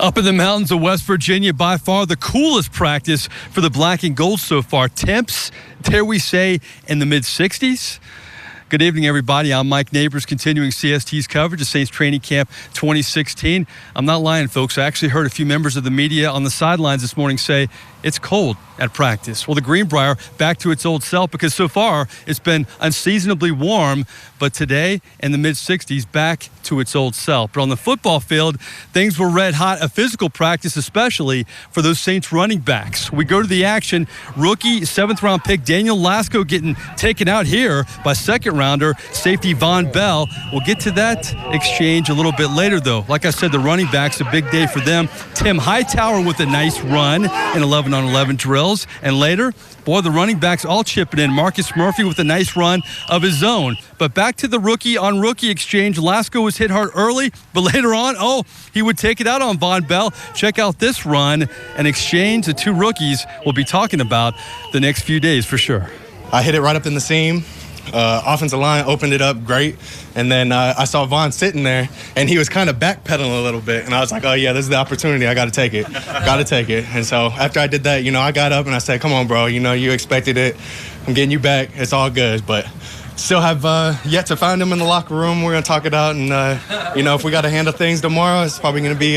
Up in the mountains of West Virginia, by far the coolest practice for the black and gold so far. Temps, dare we say, in the mid-60s. Good evening, everybody. I'm Mike Neighbors, continuing CST's coverage of Saints Training Camp 2016. I'm not lying, folks. I actually heard a few members of the media on the sidelines this morning say it's cold at practice. Well, the Greenbrier back to its old self because so far it's been unseasonably warm, but today in the mid-60s back to its old self. But on the football field, things were red hot, a physical practice especially for those Saints running backs. We go to the action. Rookie 7th-round pick Daniel Lasco getting taken out here by second-rounder safety Von Bell. We'll get to that exchange a little bit later, though. Like I said, the running backs, a big day for them. Tim Hightower with a nice run in 11-on-11 drills. And later, boy, the running backs all chipping in. Marcus Murphy with a nice run of his own. But back to the rookie-on-rookie exchange. Lasco was hit hard early, but later on, he would take it out on Von Bell. Check out this run, an exchange the two rookies will be talking about the next few days for sure. I hit it right up in the seam. Offensive line opened it up great, and then I saw Von sitting there, and he was kind of backpedaling a little bit, and I was like, oh, yeah, this is the opportunity. I got to take it. And so after I did that, I got up and I said, come on, bro, you expected it. I'm getting you back. It's all good, but still have yet to find him in the locker room. We're going to talk it out, and, if we got to handle things tomorrow, it's probably going to be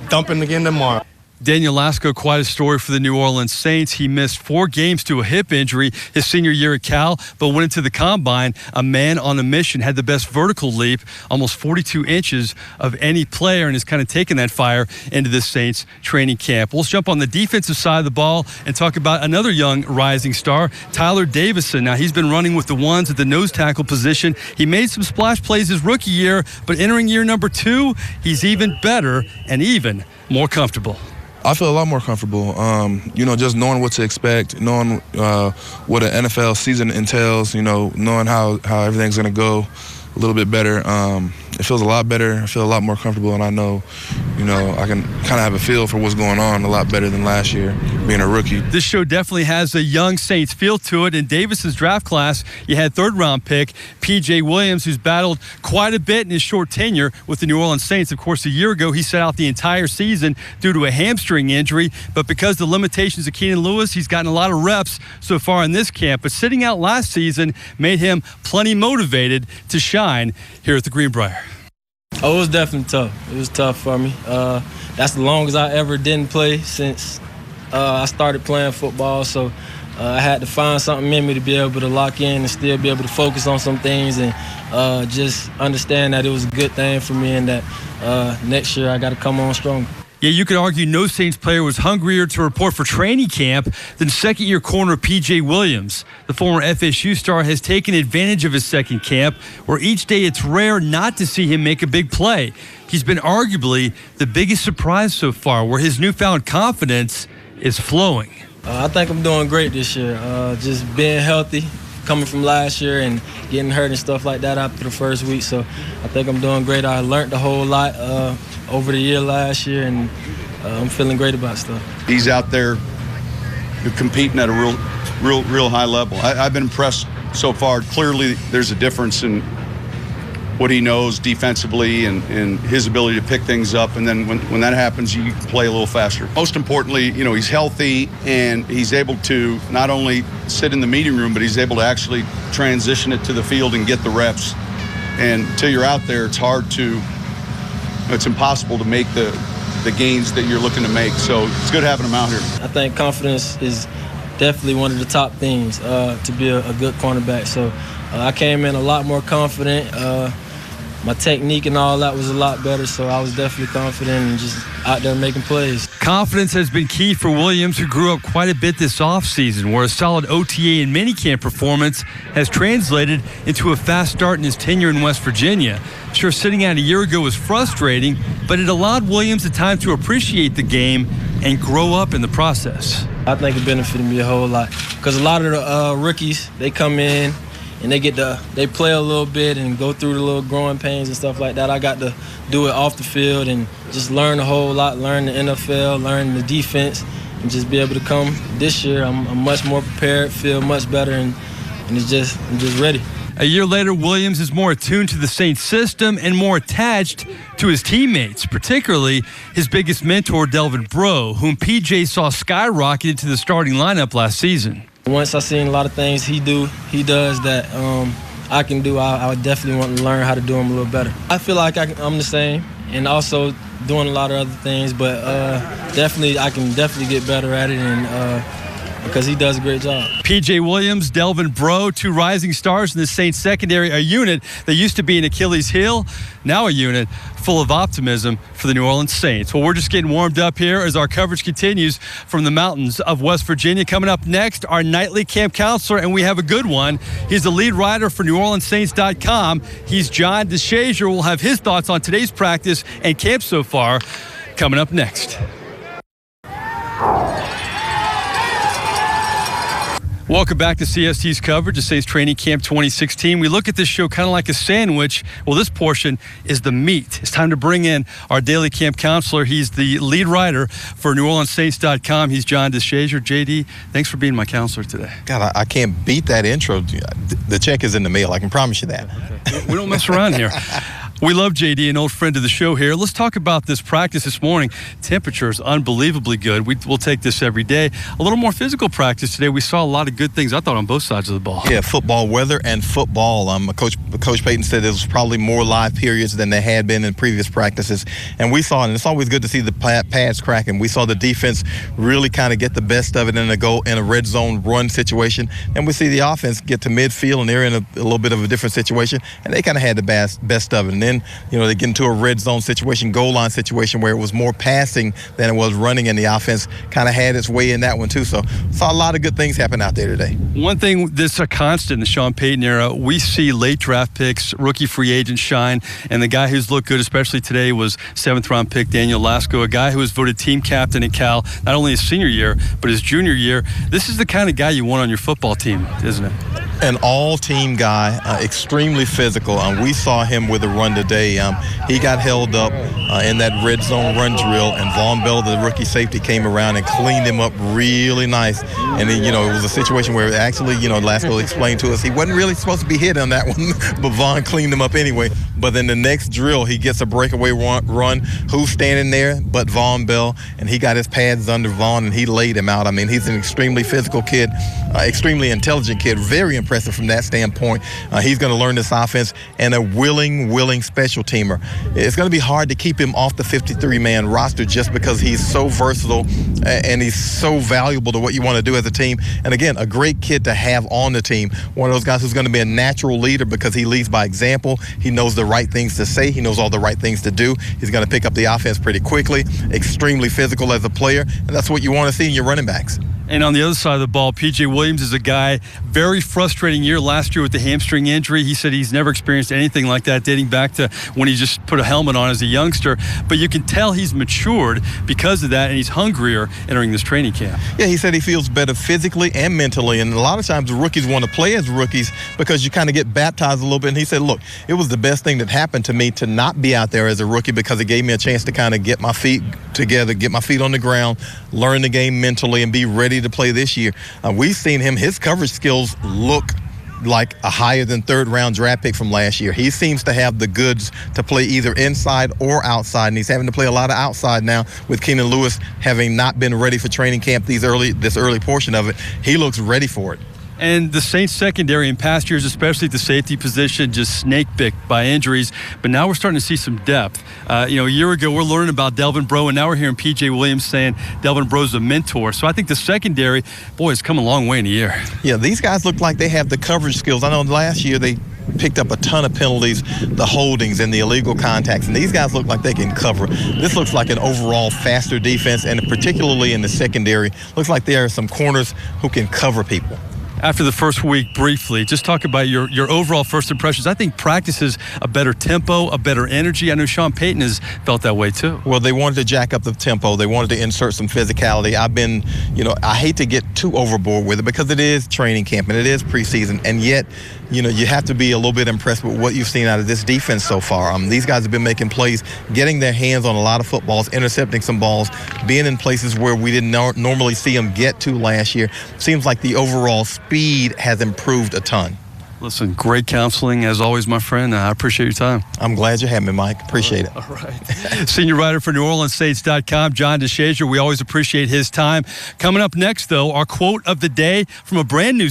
dumping again tomorrow. Daniel Lasco, quite a story for the New Orleans Saints. He missed 4 games to a hip injury his senior year at Cal, but went into the combine a man on a mission, had the best vertical leap, almost 42 inches of any player, and has kind of taken that fire into this Saints training camp. Let's jump on the defensive side of the ball and talk about another young rising star, Tyler Davison. Now, he's been running with the ones at the nose tackle position. He made some splash plays his rookie year, but entering year number 2, he's even better and even more comfortable. I feel a lot more comfortable, just knowing what to expect, knowing what an NFL season entails, knowing how everything's going to go a little bit better. It feels a lot better. I feel a lot more comfortable, and I know, I can kind of have a feel for what's going on a lot better than last year, being a rookie. This show definitely has a young Saints feel to it. In Davis's draft class, you had 3rd-round pick P.J. Williams, who's battled quite a bit in his short tenure with the New Orleans Saints. Of course, a year ago, he sat out the entire season due to a hamstring injury, but because of the limitations of Keenan Lewis, he's gotten a lot of reps so far in this camp. But sitting out last season made him plenty motivated to shine here at the Greenbrier. Oh, it was definitely tough. It was tough for me. That's the longest I ever didn't play since I started playing football. So I had to find something in me to be able to lock in and still be able to focus on some things and just understand that it was a good thing for me and that next year I got to come on stronger. Yeah, you could argue no Saints player was hungrier to report for training camp than second-year corner P.J. Williams. The former FSU star has taken advantage of his second camp, where each day it's rare not to see him make a big play. He's been arguably the biggest surprise so far, where his newfound confidence is flowing. I think I'm doing great this year. Just being healthy, coming from last year and getting hurt and stuff like that after the first week. So I think I'm doing great. I learned a whole lot over the year last year, and I'm feeling great about stuff. He's out there competing at a real high level. I've been impressed so far. Clearly, there's a difference in what he knows defensively and his ability to pick things up. And then when that happens, you can play a little faster. Most importantly, he's healthy and he's able to not only sit in the meeting room, but he's able to actually transition it to the field and get the reps. And until you're out there, it's impossible to make the gains that you're looking to make. So it's good having him out here. I think confidence is definitely one of the top things to be a good cornerback. So I came in a lot more confident. My technique and all that was a lot better, so I was definitely confident and just out there making plays. Confidence has been key for Williams, who grew up quite a bit this offseason, where a solid OTA and minicamp performance has translated into a fast start in his tenure in West Virginia. Sure, sitting out a year ago was frustrating, but it allowed Williams the time to appreciate the game and grow up in the process. I think it benefited me a whole lot because a lot of the rookies, they come in and they play a little bit and go through the little growing pains and stuff like that. I got to do it off the field and just learn a whole lot, learn the NFL, learn the defense, and just be able to come this year. I'm much more prepared, feel much better, and I'm just ready. A year later, Williams is more attuned to the Saints system and more attached to his teammates, particularly his biggest mentor, Delvin Breaux, whom PJ saw skyrocket into the starting lineup last season. Once I seen a lot of things he does that I can do, I would definitely want to learn how to do them a little better. I feel like I'm the same, and also doing a lot of other things, but I can definitely get better at it, and because he does a great job. PJ Williams, Delvin Breaux, two rising stars in the Saints secondary, a unit that used to be an Achilles heel, now a unit full of optimism for the New Orleans Saints. Well, we're just getting warmed up here as our coverage continues from the mountains of West Virginia. Coming up next, our nightly camp counselor, and we have a good one. He's the lead writer for NewOrleansSaints.com. He's John DeShazier. We'll have his thoughts on today's practice and camp so far coming up next. Welcome back to CST's coverage of Saints Training Camp 2016. We look at this show kind of like a sandwich. Well, this portion is the meat. It's time to bring in our daily camp counselor. He's the lead writer for NewOrleansSaints.com. He's John DeShazier. JD, thanks for being my counselor today. God, I can't beat that intro. The check is in the mail. I can promise you that. Okay. We don't mess around here. We love JD, an old friend of the show here. Let's talk about this practice this morning. Temperature is unbelievably good. We'll take this every day. A little more physical practice today. We saw a lot of good things, I thought, on both sides of the ball. Yeah, football weather and football. Coach Payton said there was probably more live periods than there had been in previous practices. And we saw it, and it's always good to see the pads cracking. We saw the defense really kind of get the best of it in a red zone run situation. And we see the offense get to midfield, and they're in a little bit of a different situation. And they kind of had the best of it. And then, they get into a red zone situation, goal line situation where it was more passing than it was running, and the offense kind of had its way in that one too. So saw a lot of good things happen out there today. One thing that's a constant in the Sean Payton era, we see late draft picks, rookie free agents shine, and the guy who's looked good, especially today, was 7th-round pick Daniel Lasco, a guy who was voted team captain at Cal, not only his senior year, but his junior year. This is the kind of guy you want on your football team, isn't it? An all-team guy, extremely physical. We saw him with a run today. He got held up in that red zone run drill, and Vaughn Bell, the rookie safety, came around and cleaned him up really nice. And then, it was a situation where actually, Lasco explained to us he wasn't really supposed to be hit on that one, but Vaughn cleaned him up anyway. But then the next drill, he gets a breakaway run. Who's standing there but Vaughn Bell? And he got his pads under Vaughn, and he laid him out. I mean, he's an extremely physical kid, extremely intelligent kid, very impressive from that standpoint. He's going to learn this offense, and a willing special teamer. It's going to be hard to keep him off the 53-man roster just because he's so versatile and he's so valuable to what you want to do as a team. And again, a great kid to have on the team. One of those guys who's going to be a natural leader because he leads by example. He knows the right things to say. He knows all the right things to do. He's going to pick up the offense pretty quickly, extremely physical as a player, and that's what you want to see in your running backs. And on the other side of the ball, PJ Williams is a guy, very frustrating year last year with the hamstring injury. He said he's never experienced anything like that dating back to when he just put a helmet on as a youngster. But you can tell he's matured because of that, and he's hungrier entering this training camp. Yeah, he said he feels better physically and mentally. And a lot of times the rookies want to play as rookies because you kind of get baptized a little bit. And he said, look, it was the best thing that happened to me to not be out there as a rookie because it gave me a chance to kind of get my feet together, get my feet on the ground, learn the game mentally, and be ready to play this year. We've seen him, his coverage skills look like a higher than 3rd-round draft pick from last year. He seems to have the goods to play either inside or outside, and he's having to play a lot of outside now with Keenan Lewis having not been ready for training camp this early portion of it. He looks ready for it. And the Saints secondary in past years, especially at the safety position, just snake-bit by injuries. But now we're starting to see some depth. A year ago, we're learning about Delvin Breaux, and now we're hearing PJ Williams saying Delvin Breaux's a mentor. So I think the secondary, boy, it's come a long way in a year. Yeah, these guys look like they have the coverage skills. I know last year they picked up a ton of penalties, the holdings and the illegal contacts, and these guys look like they can cover. This looks like an overall faster defense, and particularly in the secondary, looks like there are some corners who can cover people. After the first week, briefly, just talk about your overall first impressions. I think practice is a better tempo, a better energy. I know Sean Payton has felt that way too. Well, they wanted to jack up the tempo. They wanted to insert some physicality. I hate to get too overboard with it because it is training camp and it is preseason, and yet, you have to be a little bit impressed with what you've seen out of this defense so far. These guys have been making plays, getting their hands on a lot of footballs, intercepting some balls, being in places where we didn't normally see them get to last year. Seems like the overall speed has improved a ton. Listen, great counseling as always, my friend. I appreciate your time. I'm glad you had me, Mike. Appreciate it. All right. Senior writer for NewOrleansSaints.com, John DeShazier. We always appreciate his time. Coming up next, though, our quote of the day from a brand new.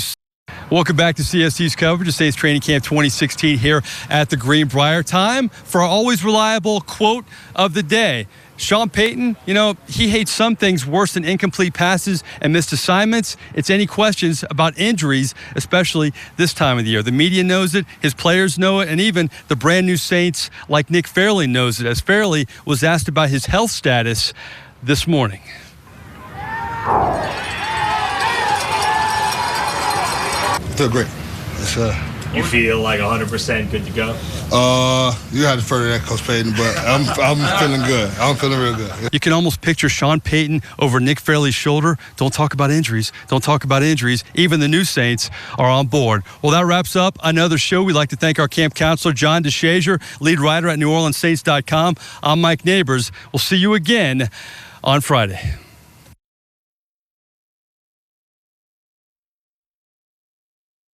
Welcome back to CST's coverage of Saints Training Camp 2016 here at the Greenbrier. Time for our always reliable quote of the day. Sean Payton, he hates some things worse than incomplete passes and missed assignments. It's any questions about injuries, especially this time of the year. The media knows it, his players know it, and even the brand new Saints like Nick Fairley knows it, as Fairley was asked about his health status this morning. Feel great. You feel like 100% good to go? You had to defer to that, Coach Payton, but I'm feeling good. I'm feeling real good. You can almost picture Sean Payton over Nick Fairley's shoulder. Don't talk about injuries. Don't talk about injuries. Even the new Saints are on board. Well, that wraps up another show. We'd like to thank our camp counselor, John DeShazier, lead writer at NewOrleansSaints.com. I'm Mike Neighbors. We'll see you again on Friday.